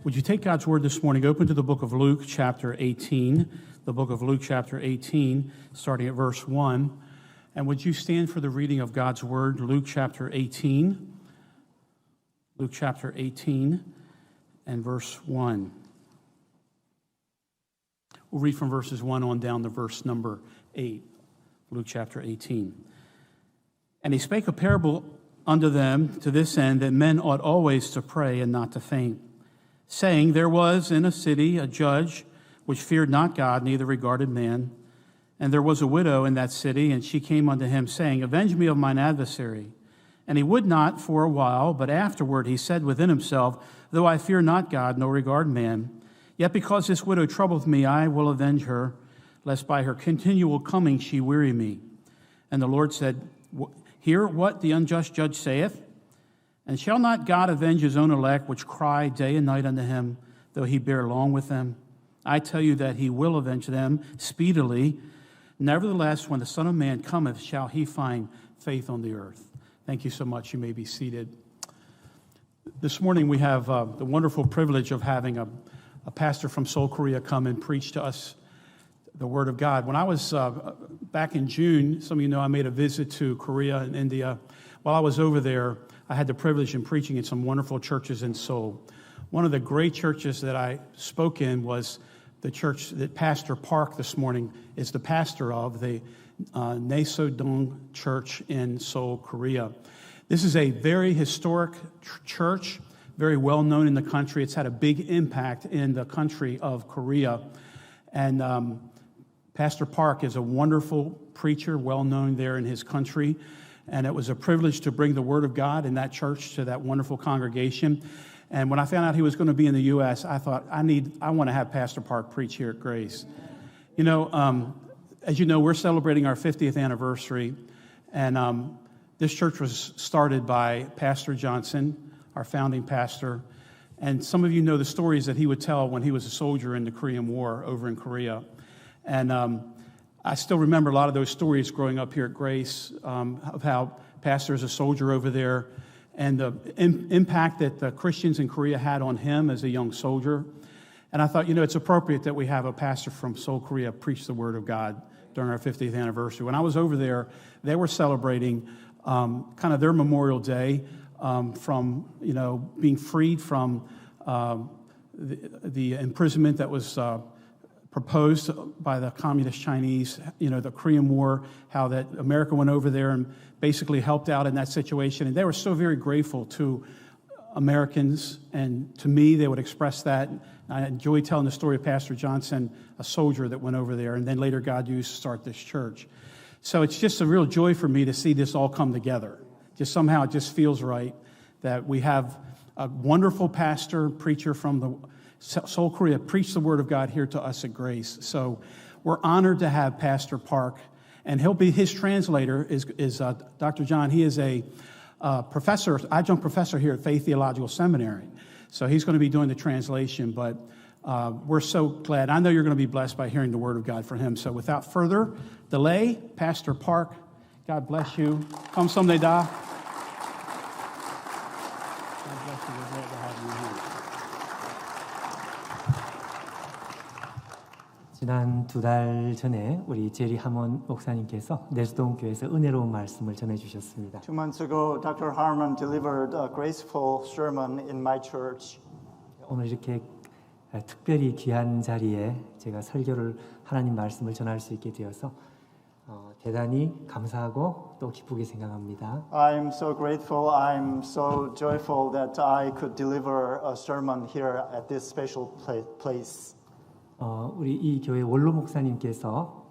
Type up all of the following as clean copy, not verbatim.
Would you take God's word this morning, open to the book of Luke, chapter 18, the book of Luke, chapter 18, starting at verse 1. And would you stand for the reading of God's word, Luke, chapter 18, Luke, chapter 18, and verse 1. We'll read from verses 1 on down to verse number 8, Luke, chapter 18. And he spake a parable unto them to this end, that men ought always to pray and not to faint, saying, there was in a city a judge which feared not God, neither regarded man. And there was a widow in that city, and she came unto him, saying, avenge me of mine adversary. And he would not for a while, but afterward he said within himself, though I fear not God, nor regard man, yet because this widow troubleth me, I will avenge her, lest by her continual coming she weary me. And the Lord said, hear what the unjust judge saith. And shall not God avenge his own elect, which cry day and night unto him, though he bear long with them? I tell you that he will avenge them speedily. Nevertheless, when the Son of Man cometh, shall he find faith on the earth? Thank you so much. You may be seated. This morning we have the wonderful privilege of having a pastor from Seoul, Korea come and preach to us the Word of God. When I was back in June, some of you know I made a visit to Korea and India. While I was over there, I had the privilege of preaching in some wonderful churches in Seoul. One of the great churches that I spoke in was the church that Pastor Park this morning is the pastor of, the Naesodong Church in Seoul, Korea. This is a very historic church, very well known in the country. It's had a big impact in the country of Korea. And Pastor Park is a wonderful preacher, well known there in his country. And it was a privilege to bring the Word of God in that church to that wonderful congregation. And when I found out he was going to be in the U.S., I thought, I want to have Pastor Park preach here at Grace. You know, as you know, we're celebrating our 50th anniversary. And this church was started by Pastor Johnson, our founding pastor. And some of you know the stories that he would tell when he was a soldier in the Korean War over in Korea. And I still remember a lot of those stories growing up here at Grace of how pastor is a soldier over there and the impact that the Christians in Korea had on him as a young soldier. And I thought, you know, it's appropriate that we have a pastor from Seoul, Korea preach the Word of God during our 50th anniversary. When I was over there, they were celebrating kind of their Memorial Day from, you know, being freed from the imprisonment that was proposed by the communist Chinese, you know, the Korean War, how that America went over there and basically helped out in that situation. And they were so very grateful to Americans, and to me, they would express that. I enjoy telling the story of Pastor Johnson, a soldier that went over there, and then later God used to start this church. So it's just a real joy for me to see this all come together. Just somehow it just feels right that we have a wonderful pastor, preacher from the Seoul, Korea, preach the Word of God here to us at Grace. So we're honored to have Pastor Park, and he'll be his translator is Dr. John. He is a professor, adjunct professor here at Faith Theological Seminary. So he's going to be doing the translation, but we're so glad. I know you're going to be blessed by hearing the Word of God from him. So without further delay, Pastor Park, God bless you. 감사합니다. 지난 2달 전에 우리 제리 하몬 목사님께서 내수동 교회에서 은혜로운 말씀을 전해 주셨습니다. 2 months ago, Dr. Harmon delivered a graceful sermon in my church. 오늘 이렇게 특별히 귀한 자리에 제가 설교를 하나님 말씀을 전할 수 있게 되어서 대단히 감사하고 또 기쁘게 생각합니다. I'm so grateful, I'm so joyful that I could deliver a sermon here at this special place. 우리 이 교회 원로 목사님께서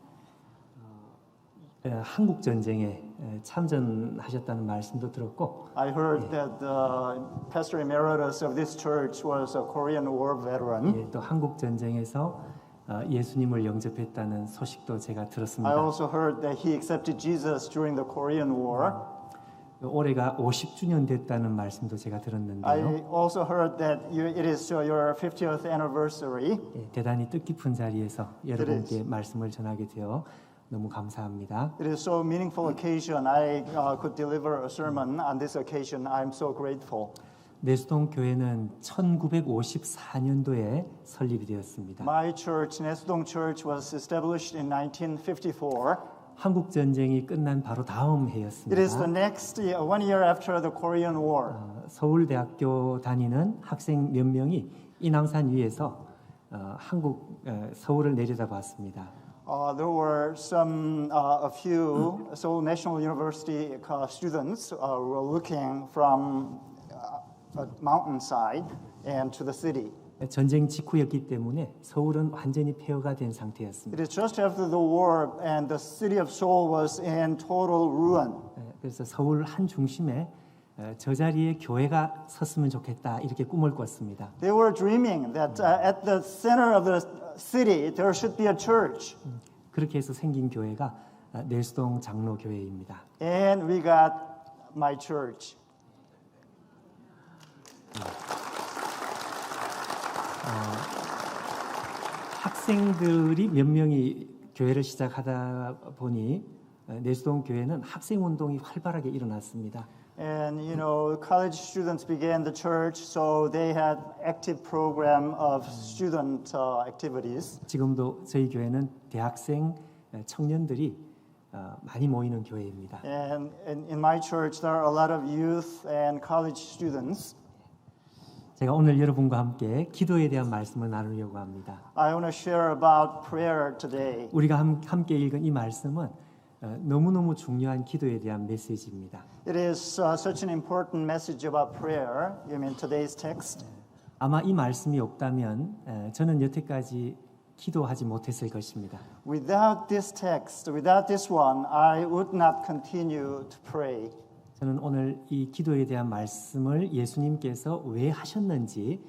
한국 전쟁에 참전하셨다는 말씀도 들었고, I heard that the pastor emeritus of this church was a Korean War veteran. 또 한국 전쟁에서 예수님을 영접했다는 소식도 제가 들었습니다. I also heard that he accepted Jesus during the Korean War. 올해가 50주년 됐다는 말씀도 제가 I 들었는데요. also heard that it is your 50th anniversary. 대단히 뜻깊은 자리에서 여러분께 말씀을 전하게 되어 너무 감사합니다. It is so meaningful occasion. I could deliver a sermon on this occasion. I'm so grateful. 내수동 교회는 1954년도에 설립이 되었습니다. My church, Nesudong Church, was established in 1954. 한국 전쟁이 끝난 바로 다음 It 해였습니다. is the next year, 1 year after the Korean War. 서울대학교 다니는 학생 몇 명이 인왕산 위에서 서울을 내려다봤습니다. There were a few Seoul National University students who were looking from a mountainside and to the city. 전쟁 직후였기 때문에 서울은 완전히 폐허가 된 상태였습니다. It is just after the war, and the city of Seoul was in total ruin. 그래서 서울 한 중심에 저 자리에 교회가 섰으면 좋겠다 이렇게 꿈을 꿨습니다. They were dreaming that at the center of the city there should be a church. 그렇게 해서 생긴 교회가 내수동 장로교회입니다. And we got my church. 학생들이 몇 명이 교회를 시작하다 보니 내수동 교회는 학생 운동이 활발하게 일어났습니다. And college students began the church, so they had active program of student activities. 지금도 저희 교회는 대학생 청년들이 많이 모이는 교회입니다. And in my church, there are a lot of youth and college students. 제가 오늘 여러분과 함께 기도에 대한 말씀을 나누려고 합니다. I want to share about prayer today. 우리가 함께 읽은 이 말씀은 너무너무 중요한 기도에 대한 메시지입니다. It is such an important message about prayer. You mean today's text? 아마 이 말씀이 없다면 저는 여태까지 기도하지 못했을 것입니다. Without this text, without this one, I would not continue to pray. 저는 오늘 이 기도에 대한 말씀을 예수님께서 왜 하셨는지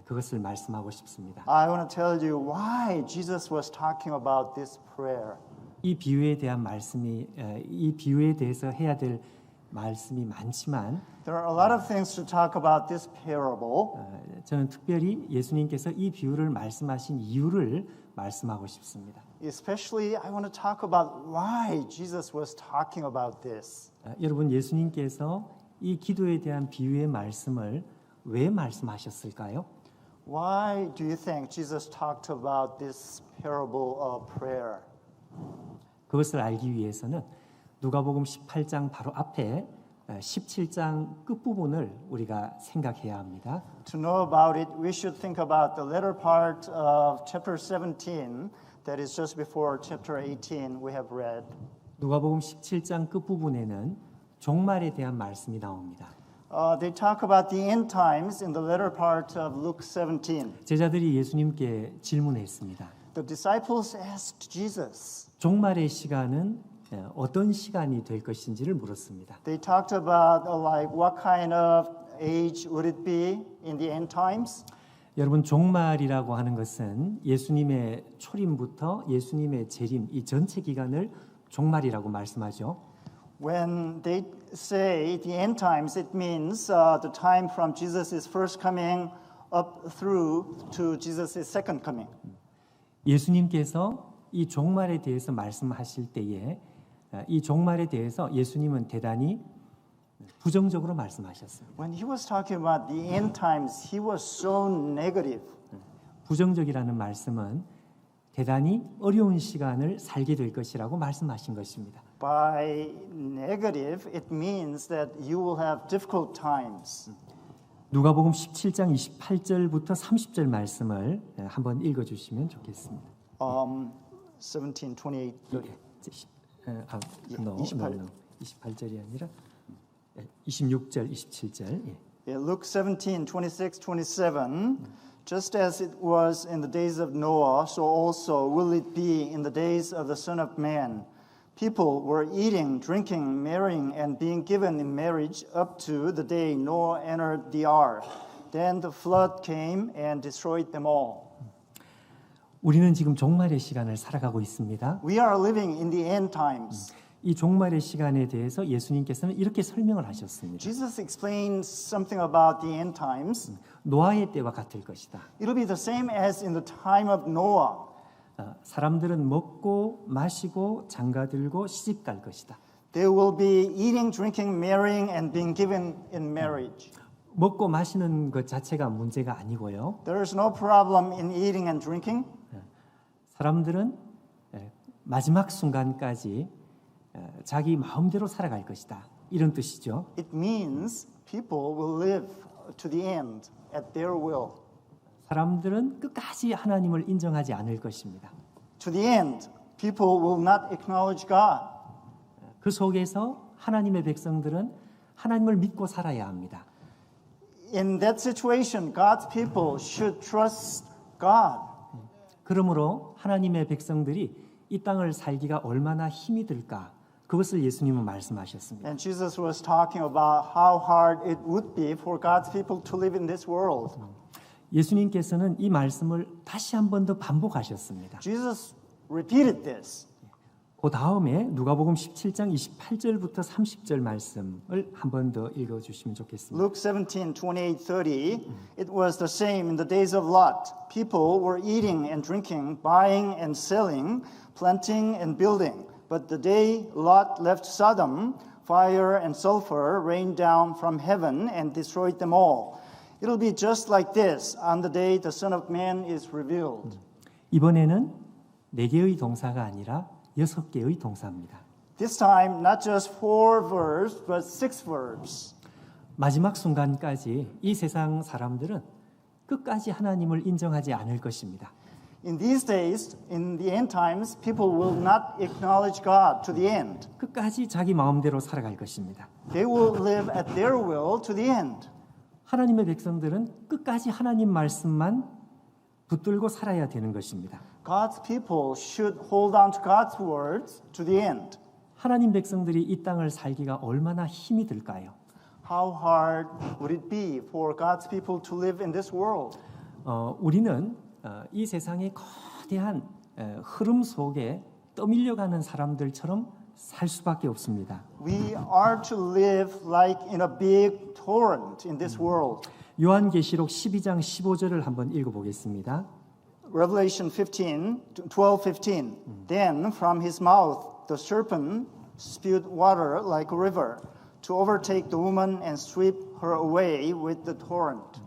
그것을 말씀하고 싶습니다. I want to tell you why Jesus was talking about this prayer. 이 비유에 대한 이 비유에 대해서 해야 될 말씀이 많지만 There are a lot of things to talk about this parable. 저는 특별히 예수님께서 이 비유를 말씀하신 이유를 말씀하고 싶습니다. Especially, I want to talk about why Jesus was talking about this. 여러분, 예수님께서 이 기도에 대한 비유의 말씀을 왜 말씀하셨을까요? Why do you think Jesus talked about this parable of prayer? 그것을 알기 위해서는 누가복음 18장 바로 앞에 17장 끝부분을 우리가 생각해야 합니다. To know about it, we should think about the latter part of chapter 17, that is just before chapter 18 we have read. 누가복음 17장 끝부분에는 종말에 대한 말씀이 나옵니다. They talk about the end times in the latter part of Luke 17. 제자들이 예수님께 질문했습니다. The disciples asked Jesus. 종말의 시간은 어떤 시간이 될 것인지를 물었습니다. They talked about like what kind of age would it be in the end times? 여러분, 종말이라고 하는 것은 예수님의 초림부터 예수님의 재림 이 전체 기간을 종말이라고 말씀하죠. When they say the end times, it means the time from Jesus' first coming up through to Jesus' second coming. 예수님께서 이 종말에 대해서 말씀하실 때에 이 종말에 대해서 예수님은 대단히 부정적으로 말씀하셨어요. When he was talking about the end times, he was so negative. 부정적이라는 말씀은 대단히 어려운 시간을 살게 될 것이라고 말씀하신 것입니다. By negative, it means that you will have difficult times. 누가복음 17장 28절부터 30절 말씀을 한번 읽어 주시면 좋겠습니다. 17:28. 28절이 아니라 26절, 27절. 예. Yeah, Luke 17:26, 27. Just as it was in the days of Noah, so also will it be in the days of the Son of Man. People were eating, drinking, marrying, and being given in marriage up to the day Noah entered the ark. Then the flood came and destroyed them all. 우리는 지금 종말의 시간을 살아가고 있습니다. We are living in the end times. 이 종말의 시간에 대해서 예수님께서는 이렇게 설명을 하셨습니다. Jesus explains something about the end times. 노아의 때와 같을 것이다. It'll be the same as in the time of Noah. 사람들은 먹고 마시고 장가들고 시집갈 것이다. They will be eating, drinking, marrying, and being given in marriage. 먹고 마시는 것 자체가 문제가 아니고요. There is no problem in eating and drinking. 사람들은 마지막 순간까지 자기 마음대로 살아갈 것이다. 이런 뜻이죠. It means people will live to the end at their will. 사람들은 끝까지 하나님을 인정하지 않을 것입니다. To the end, people will not acknowledge God. 그 속에서 하나님의 백성들은 하나님을 믿고 살아야 합니다. In that situation, God's people should trust God. 그러므로 하나님의 백성들이 이 땅을 살기가 얼마나 힘이 들까? 그것을 예수님은 말씀하셨습니다. And Jesus was talking about how hard it would be for God's people to live in this world. 예수님께서는 이 말씀을 다시 한 번 더 반복하셨습니다. Jesus repeated this. 그 다음에 누가복음 17장 28절부터 30절 말씀을 한 번 더 읽어 주시면 좋겠습니다. Luke 17, 28, 30. It was the same in the days of Lot. People were eating and drinking, buying and selling, planting and building. But the day Lot left Sodom, fire and sulfur rained down from heaven and destroyed them all. It'll be just like this on the day the Son of Man is revealed. 이번에는 4개의 동사가 아니라 6개의 동사입니다. This time, not just 4 verbs, but 6 verbs. 마지막 순간까지 이 세상 사람들은 끝까지 하나님을 인정하지 않을 것입니다. In these days, in the end times, people will not acknowledge God to the end. 끝까지 자기 마음대로 살아갈 것입니다. They will live at their will to the end. 하나님의 백성들은 끝까지 하나님 말씀만 붙들고 살아야 되는 것입니다. God's people should hold on to God's words to the end. 하나님 백성들이 이 땅을 살기가 얼마나 힘이 들까요? How hard would it be for God's people to live in this world? 우리는 이 세상의 거대한 흐름 속에 떠밀려가는 사람들처럼 살 수밖에 없습니다. We are to live like in a big torrent in this world. 요한계시록 12장 15절을 한번 읽어보겠습니다. Revelation 12:15. Then from his mouth the serpent spewed water like a river to overtake the woman and sweep her away with the torrent.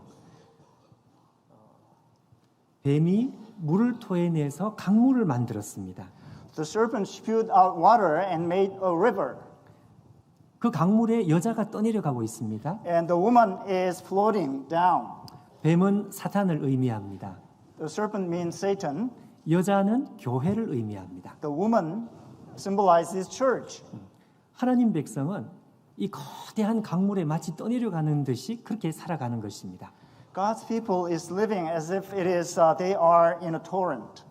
뱀이 물을 토해내서 강물을 만들었습니다. The serpent spewed out water and made a river. 그 강물에 여자가 떠내려가고 있습니다. And the woman is floating down. 뱀은 사탄을 의미합니다. The serpent means Satan. 여자는 교회를 의미합니다. The woman symbolizes church. 하나님 백성은 이 거대한 강물에 마치 떠내려가는 듯이 그렇게 살아가는 것입니다. God's people is living as if it is they are in a torrent.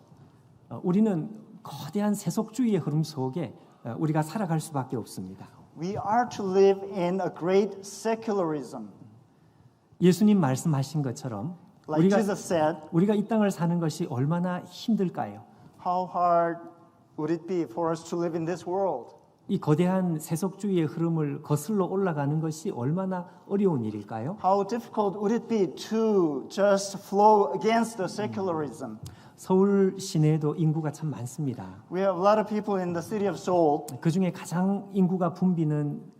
우리는 거대한 세속주의의 흐름 속에 우리가 살아갈 수밖에 없습니다. We are to live in a great secularism. 예수님 말씀하신 것처럼 Like Jesus said, 우리가 이 땅을 사는 것이 얼마나 힘들까요? how hard would it be for us to live in this world? 이 거대한 세속주의의 흐름을 거슬러 올라가는 것이 얼마나 어려운 일일까요? How difficult would it be to just flow against the secularism? 서울 시내에도 인구가 참 많습니다. We have a lot of people in the city of Seoul. 그 중에 가장 인구가 붐비는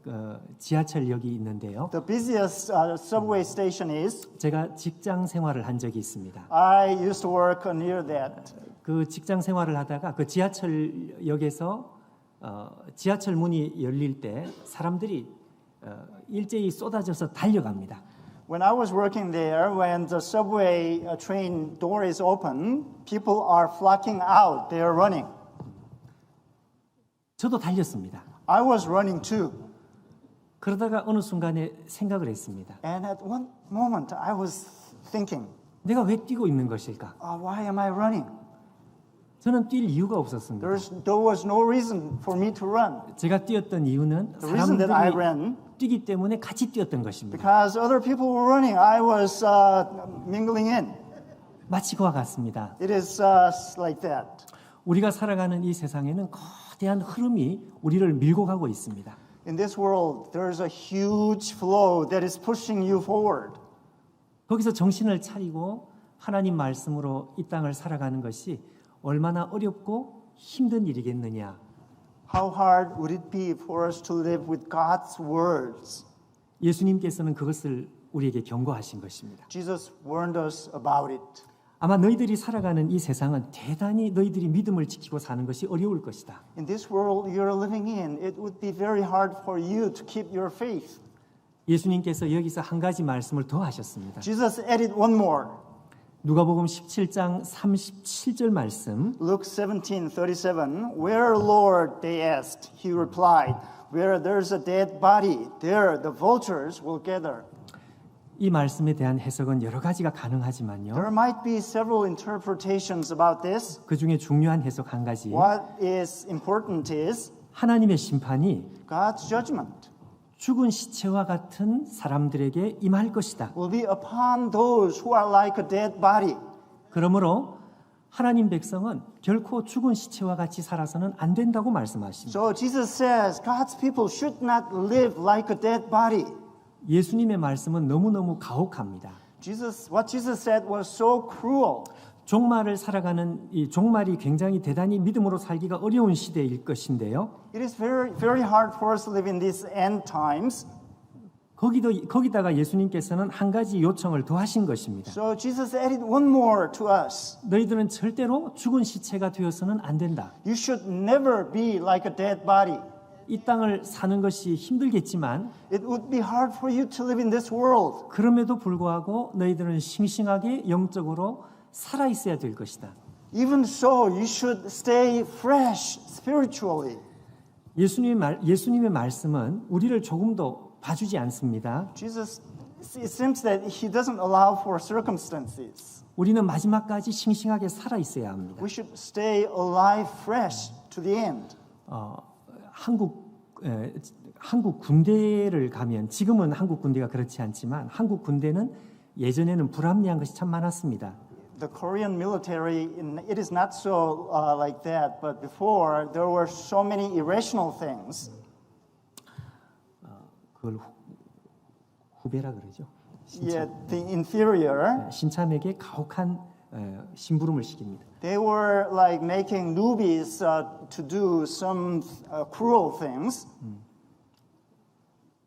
지하철역이 있는데요. The busiest subway station is. 제가 직장 생활을 한 적이 있습니다. I used to work near that. 그 직장 생활을 하다가 그 지하철역에서 지하철 문이 열릴 때 사람들이 일제히 쏟아져서 달려갑니다. When I was working there, when the subway train door is open, people are flocking out. They are running. 저도 달렸습니다. I was running too. 그러다가 어느 순간에 생각을 했습니다. And at one moment, I was thinking, 내가 왜 뛰고 있는 것일까? why am I running? 저는 뛸 이유가 없었습니다. There was no reason for me to run. 제가 뛰었던 이유는 The reason that I 사람들이 ran, 뛰기 때문에 같이 뛰었던 것입니다. because other people were running, I was mingling in. 마치 그와 같습니다. It is like that. 우리가 살아가는 이 세상에는 거대한 흐름이 우리를 밀고 가고 있습니다. In this world, there is a huge flow that is pushing you forward. 거기서 정신을 차리고 하나님 말씀으로 이 땅을 살아가는 것이 얼마나 어렵고 힘든 일이겠느냐. How hard would it be for us to live with God's words? 예수님께서는 그것을 우리에게 경고하신 것입니다. Jesus warned us about it. 아마 너희들이 살아가는 이 세상은 대단히 너희들이 믿음을 지키고 사는 것이 어려울 것이다. In this world you're living in, it would be very hard for you to keep your faith. 예수님께서 여기서 한 가지 말씀을 더 하셨습니다. Jesus added one more. 누가복음 17장 37절 말씀. Luke 17:37. Where, Lord? They asked. He replied, Where there's a dead body, there the vultures will gather. 이 말씀에 대한 해석은 여러 가지가 There 가능하지만요. might be several interpretations about this. 그 중에 중요한 해석 한 가지. What is important is 하나님의 심판이 God's judgment 죽은 시체와 같은 사람들에게 임할 것이다. will be upon those who are like a dead body. 그러므로 하나님 백성은 결코 죽은 시체와 같이 살아서는 안 된다고 말씀하십니다. So Jesus says God's people should not live like a dead body. 예수님의 말씀은 너무너무 가혹합니다. What Jesus said was so cruel. 종말을 살아가는 이 종말이 굉장히 대단히 믿음으로 살기가 어려운 시대일 것인데요. It is very hard for us to live in these end times. 거기다가 예수님께서는 한 가지 요청을 더 하신 것입니다. So Jesus added one more to us. 너희들은 절대로 죽은 시체가 되어서는 안 된다. You should never be like a dead body. 이 땅을 사는 것이 힘들겠지만 It would be hard for you to live in this world. 그럼에도 불구하고 너희들은 싱싱하게 영적으로 살아 있어야 될 것이다. Even so, you should stay fresh spiritually. 예수님의 말씀은 우리를 조금 더 봐주지 않습니다. Jesus, it seems that he doesn't allow for circumstances. 우리는 마지막까지 싱싱하게 살아 있어야 합니다. We should stay alive fresh to the end. 한국 군대를 가면 지금은 한국 군대가 그렇지 않지만 한국 군대는 예전에는 불합리한 것이 참 많았습니다. The Korean military, it is not so like that, but before there were so many irrational things. 그걸 후배라 그러죠. Yet the inferior, 신참에게 가혹한 심부름을 시킵니다. they were like making newbies to do some cruel things.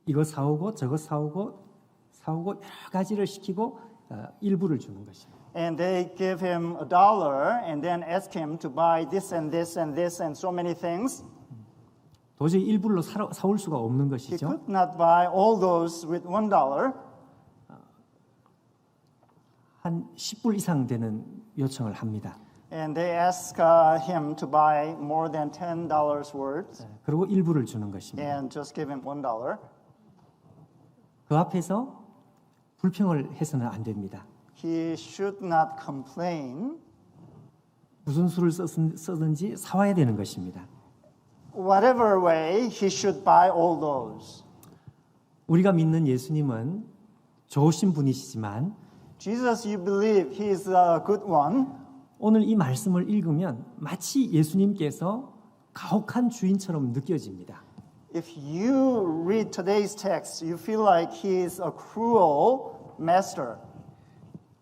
이거 사오고 저거 사오고 여러 가지를 시키고 일부를 주는 것입니다. And they give him $1 and then ask him to buy this and this and this and so many things. 도저히 일부러 사올 수가 없는 He 것이죠. could not buy all those with $1. 한 10불 이상 되는 요청을 합니다. And they ask him to buy more than $10 worth 그리고 일부를 주는 것입니다. and just give him $1. 그 앞에서 불평을 해서는 안 됩니다. He should not complain. 무슨 수를 쓰든지 사와야 되는 것입니다. Whatever way, he should buy all those. 우리가 믿는 예수님은 좋으신 분이시지만 Jesus, you believe he is a good one. 오늘 이 말씀을 읽으면 마치 예수님께서 가혹한 주인처럼 느껴집니다. If you read today's text, you feel like he is a cruel master.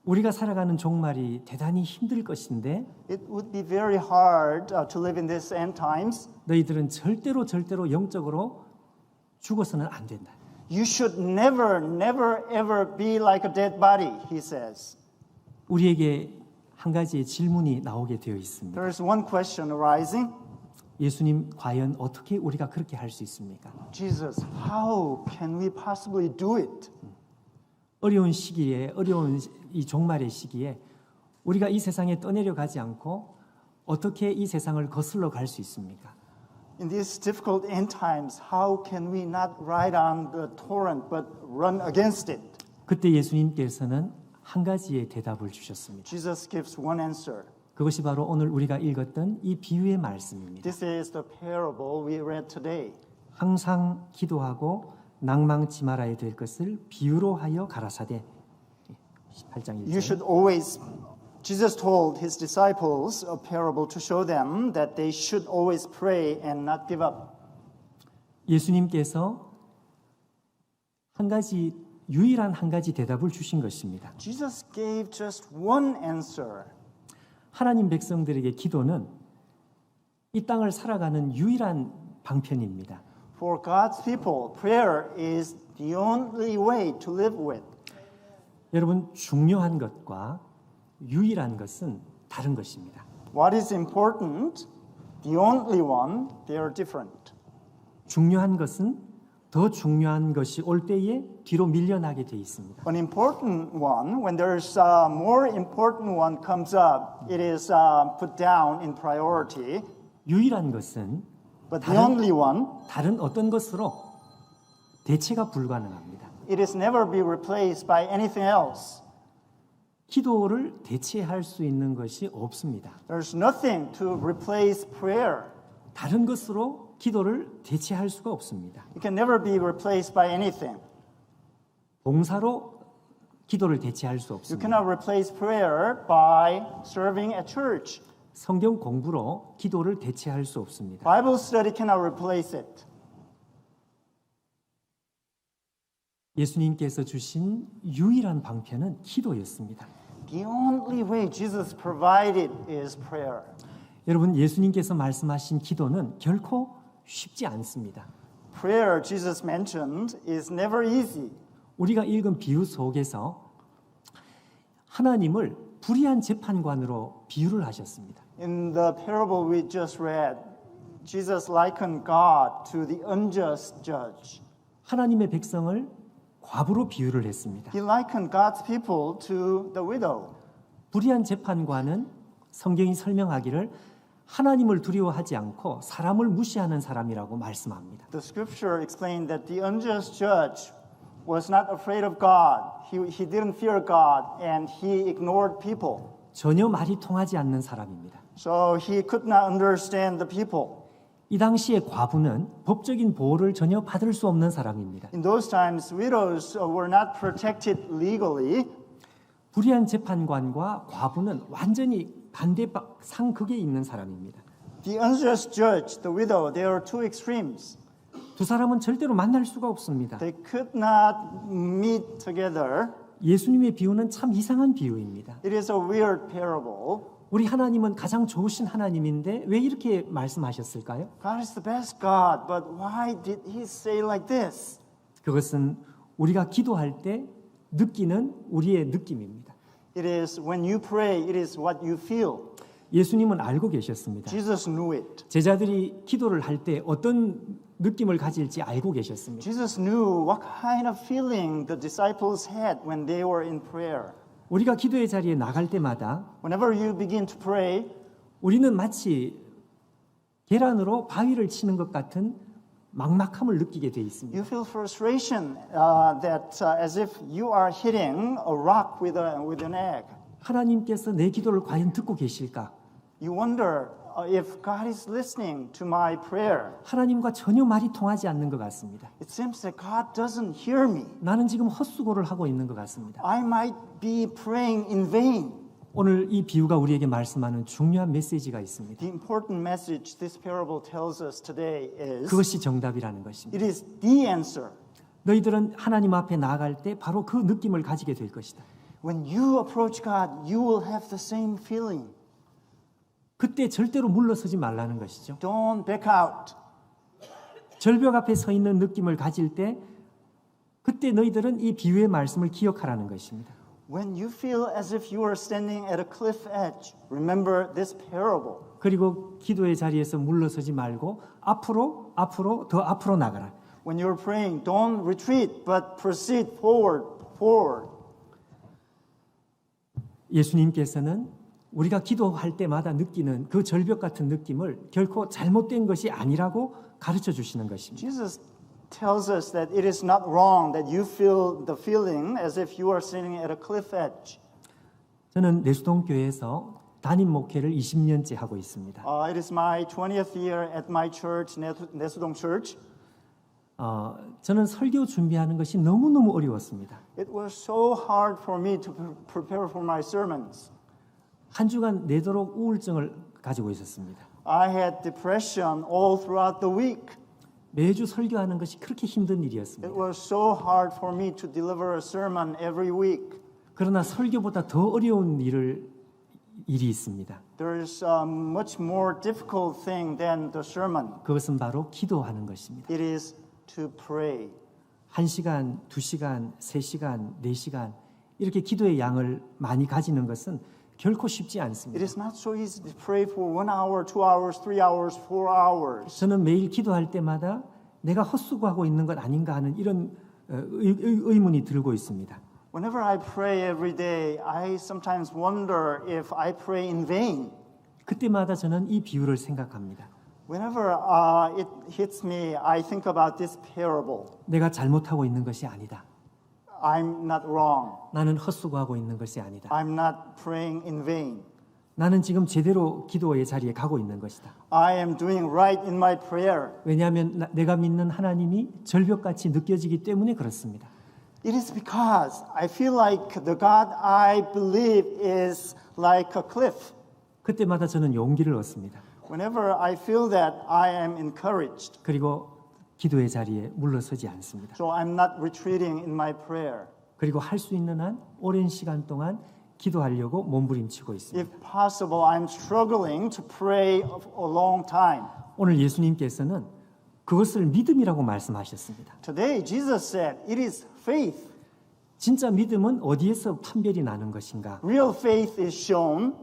우리가 살아가는 종말이 대단히 힘들 것인데 It would be very hard to live in these end times. 너희들은 절대로 영적으로 죽어서는 안 된다. You should never ever be like a dead body, he says. 우리에게 한 가지의 질문이 나오게 되어 있습니다. There is one question arising. 예수님, 과연 어떻게 우리가 그렇게 할 수 있습니까? Jesus, how can we possibly do it? 어려운 시기에, 어려운 이 종말의 시기에 우리가 이 세상에 떠내려 가지 않고 어떻게 이 세상을 거슬러 갈 수 있습니까? In these difficult end times, how can we not ride on the torrent but run against it? 그때 예수님께서는 한 가지의 대답을 주셨습니다. Jesus gives one answer. 그것이 바로 오늘 우리가 읽었던 이 비유의 말씀입니다. This is the parable we read today. 항상 기도하고 낭망치 말아야 될 것을 비유로 하여 가라사대. 18장 1절. You should always, Jesus told his disciples a parable to show them that they should always pray and not give up. 예수님께서 유일한 한 가지 대답을 주신 것입니다. Jesus gave just one answer. 하나님 백성들에게 기도는 이 땅을 살아가는 유일한 방편입니다. For God's people, prayer is the only way to live with. 여러분, 중요한 것과 유일한 것은 다른 것입니다. What is important, the only one, they are different. 중요한 것은 더 중요한 것이 올 때에 뒤로 밀려나게 돼 있습니다. An important one, when there's a more important one comes up, it is put down in priority. 유일한 것은 But the only one, 다른 어떤 것으로 대체가 불가능합니다. it is never be replaced by anything else. 기도를 대체할 수 있는 것이 없습니다. There's nothing to replace prayer. 다른 것으로 기도를 대체할 수가 없습니다. It can never be replaced by anything. 봉사로 기도를 대체할 수 You 없습니다. cannot replace prayer by serving at church. 성경 공부로 기도를 대체할 수 없습니다. Bible study cannot replace it. 예수님께서 주신 유일한 방편은 기도였습니다. The only way Jesus provided is prayer. 여러분, 예수님께서 말씀하신 기도는 결코 쉽지 않습니다. Prayer, Jesus mentioned, is never easy. 우리가 읽은 비유 속에서 하나님을 불의한 재판관으로 비유를 하셨습니다. In the parable we just read, Jesus likened God to the unjust judge. 하나님의 백성을 과부로 비유를 했습니다. He likened God's people to the widow. 불의한 재판관은 성경이 설명하기를 하나님을 두려워하지 않고 사람을 무시하는 사람이라고 말씀합니다. The scripture explained that the unjust judge was not afraid of God. He didn't fear God and he ignored people. 전혀 말이 통하지 않는 사람입니다. So he could not understand the people. 이 당시의 과부는 법적인 보호를 전혀 받을 수 없는 사람입니다. In those times, widows were not protected legally. 불의한 재판관과 과부는 완전히 반대 상극에 있는 사람입니다. The unjust judge, the widow, they are two extremes. 두 사람은 절대로 만날 수가 없습니다. They could not meet together. 예수님의 비유는 참 이상한 비유입니다. It is a weird parable. 우리 하나님은 가장 좋으신 하나님인데 왜 이렇게 말씀하셨을까요? God is the best God, but why did he say like this? 그것은 우리가 기도할 때 느끼는 우리의 느낌입니다. It is when you pray, it is what you feel. 예수님은 알고 계셨습니다. Jesus knew it. 제자들이 기도를 할 때 어떤 느낌을 가질지 알고 계셨습니다. Jesus knew what kind of feeling the disciples had when they were in prayer. 우리가 기도의 자리에 나갈 때마다 Whenever you begin to pray, 우리는 마치 계란으로 바위를 치는 것 같은 막막함을 느끼게 돼 있습니다. you feel frustration that as if you are hitting a rock with an egg. 하나님께서 내 기도를 과연 듣고 계실까? You wonder if God is listening to my prayer. 하나님과 전혀 말이 통하지 않는 것 같습니다. It seems that God doesn't hear me. 나는 지금 헛수고를 하고 있는 것 같습니다. I might be praying in vain. 오늘 이 비유가 우리에게 말씀하는 중요한 메시지가 있습니다. The important message this parable tells us today is 그것이 정답이라는 것입니다. it is the answer. 너희들은 하나님 앞에 나아갈 때 바로 그 느낌을 가지게 될 것이다. When you approach God, you will have the same feeling. 그때 절대로 물러서지 말라는 것이죠. Don't back out. 절벽 앞에 서 있는 느낌을 가질 때 그때 너희들은 이 비유의 말씀을 기억하라는 것입니다. When you feel as if you are standing at a cliff edge, remember this parable. 그리고 기도의 자리에서 물러서지 말고 앞으로 더 앞으로 나가라. When you're praying, don't retreat, but proceed forward. 예수님께서는 우리가 기도할 때마다 느끼는 그 절벽 같은 느낌을 결코 잘못된 것이 아니라고 가르쳐 주시는 것입니다. Jesus tells us that it is not wrong that you feel the feeling as if you are sitting at a cliff edge. 저는 내수동 교회에서 담임 목회를 20년째 하고 있습니다. It is my 20th year at my church, 내수동 Church. 저는 설교 준비하는 것이 너무너무 어려웠습니다. It was so hard for me to prepare for my sermons. 한 주간 내도록 우울증을 가지고 있었습니다. I had depression all throughout the week. 매주 설교하는 것이 그렇게 힘든 일이었습니다. It was so hard for me to deliver a sermon every week. 그러나 설교보다 더 어려운 일이 있습니다. There is a much more difficult thing than the sermon. 그것은 바로 기도하는 것입니다. It is to pray. 1시간, 2시간, 3시간, 4시간 이렇게 기도의 양을 많이 가지는 것은 결코 쉽지 않습니다. It is not so easy to pray for 1 hour, 2 hours, 3 hours, 4 hours. 저는 매일 기도할 때마다 내가 헛수고하고 있는 것 아닌가 하는 이런 의문이 들고 있습니다. Whenever I pray every day, I sometimes wonder if I pray in vain. 그때마다 저는 이 비유를 생각합니다. Whenever it hits me, I think about this parable. 내가 잘못하고 있는 것이 아니다. I'm not wrong. 나는 헛수고하고 있는 것이 아니다. I'm not praying in vain. 나는 지금 제대로 기도의 자리에 가고 있는 것이다. I am doing right in my prayer. 왜냐하면 내가 믿는 하나님이 절벽같이 느껴지기 때문에 그렇습니다. It is because I feel like the God I believe is like a cliff. 그때마다 저는 용기를 얻습니다. Whenever I feel that, I am encouraged. 그리고 기도의 자리에 물러서지 않습니다. So I'm not retreating in my prayer. 그리고 할 수 있는 한 오랜 시간 동안 기도하려고 몸부림치고 있습니다. If possible, I'm struggling to pray a long time. 오늘 예수님께서는 그것을 믿음이라고 말씀하셨습니다. Today, Jesus said, it is faith. 진짜 믿음은 어디에서 판별이 나는 것인가? Real faith is shown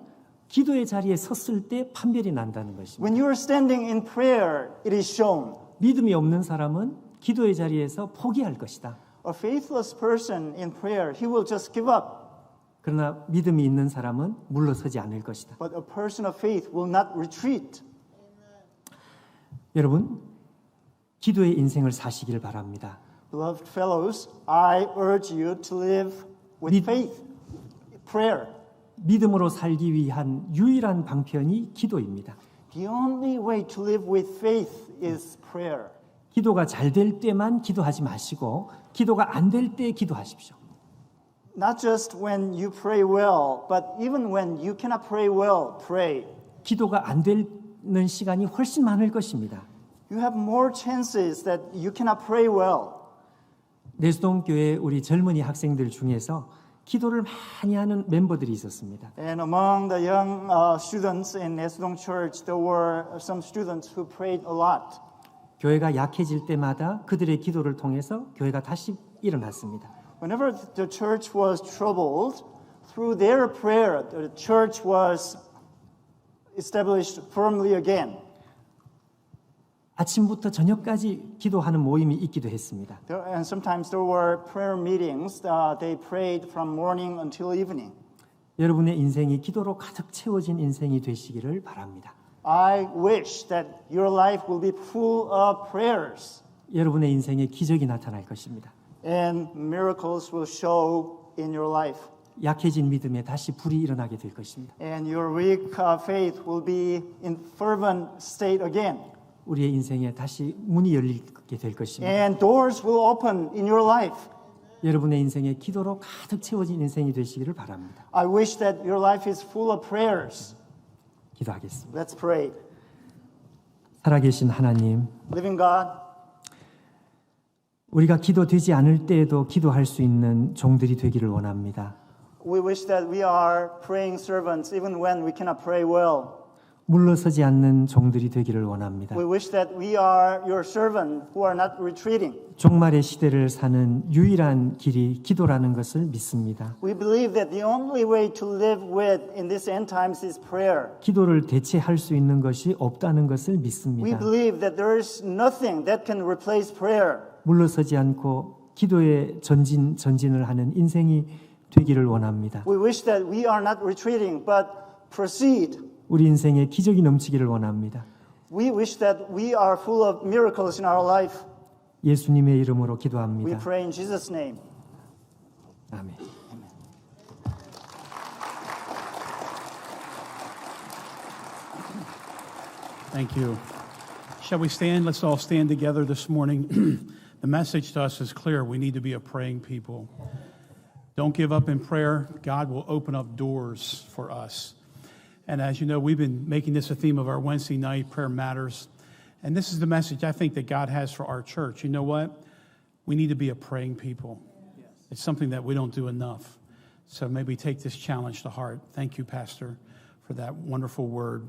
기도의 자리에 섰을 때 판별이 난다는 것입니다. when you are standing in prayer. It is shown. 믿음이 없는 사람은 기도의 자리에서 포기할 것이다. A faithless person in prayer, he will just give up. 그러나 믿음이 있는 사람은 물러서지 않을 것이다. But a person of faith will not retreat. 여러분, 기도의 인생을 사시길 바랍니다. Beloved fellows, I urge you to live with faith, prayer. 믿음으로 살기 위한 유일한 방편이 기도입니다. The only way to live with faith is prayer. 기도가 잘 될 때만 기도하지 마시고 기도가 안 될 때 기도하십시오. Not just when you pray well, but even when you cannot pray well, pray. 기도가 안 되는 시간이 훨씬 많을 것입니다. You have more chances that you cannot pray well. 내수동교회 우리 젊은이 학생들 중에서 기도를 많이 하는 멤버들이 있었습니다. And among the young students in Nesdong Church, there were some students who prayed a lot. 교회가 약해질 때마다 그들의 기도를 통해서 교회가 다시 일어났습니다. Whenever the church was troubled, through their prayer, the church was established firmly again. 아침부터 저녁까지 기도하는 모임이 있기도 했습니다. And sometimes there were prayer meetings. They prayed from morning until evening. 여러분의 인생이 기도로 가득 채워진 인생이 되시기를 바랍니다. I wish that your life will be full of prayers. 여러분의 인생에 기적이 나타날 것입니다. And miracles will show in your life. 약해진 믿음에 다시 불이 일어나게 될 것입니다. And your weak faith will be in fervent state again. 우리의 인생에 다시 문이 열리게 될 것입니다. And doors will open in your life. 여러분의 인생에 기도로 가득 채워진 인생이 되시기를 바랍니다. I wish that your life is full of prayers. 기도하겠습니다. Let's pray. 살아계신 하나님, Living God, 우리가 기도되지 않을 때에도 기도할 수 있는 종들이 되기를 원합니다. we wish that we are praying servants even when we cannot pray well. 물러서지 않는 종들이 되기를 원합니다. We wish that we are your servant who are not retreating. 종말의 시대를 사는 유일한 길이 기도라는 것을 믿습니다. We believe that the only way to live with in this end times is prayer. 기도를 대체할 수 있는 것이 없다는 것을 We 믿습니다. believe that there is nothing that can replace prayer. 물러서지 않고 기도에 전진을 하는 인생이 되기를 원합니다. We wish that we are not retreating but proceed. 우리 인생에 기적이 넘치기를 원합니다. We wish that we are full of miracles in our life. 예수님의 이름으로 We 기도합니다. pray in Jesus' name. 아멘. Thank you. Shall we stand? Let's all stand together this morning. The message to us is clear. We need to be a praying people. Don't give up in prayer. God will open up doors for us. And as you know, we've been making this a theme of our Wednesday night prayer matters. And this is the message I think that God has for our church. You know what? We need to be a praying people. It's something that we don't do enough. So maybe take this challenge to heart. Thank you, Pastor, for that wonderful word.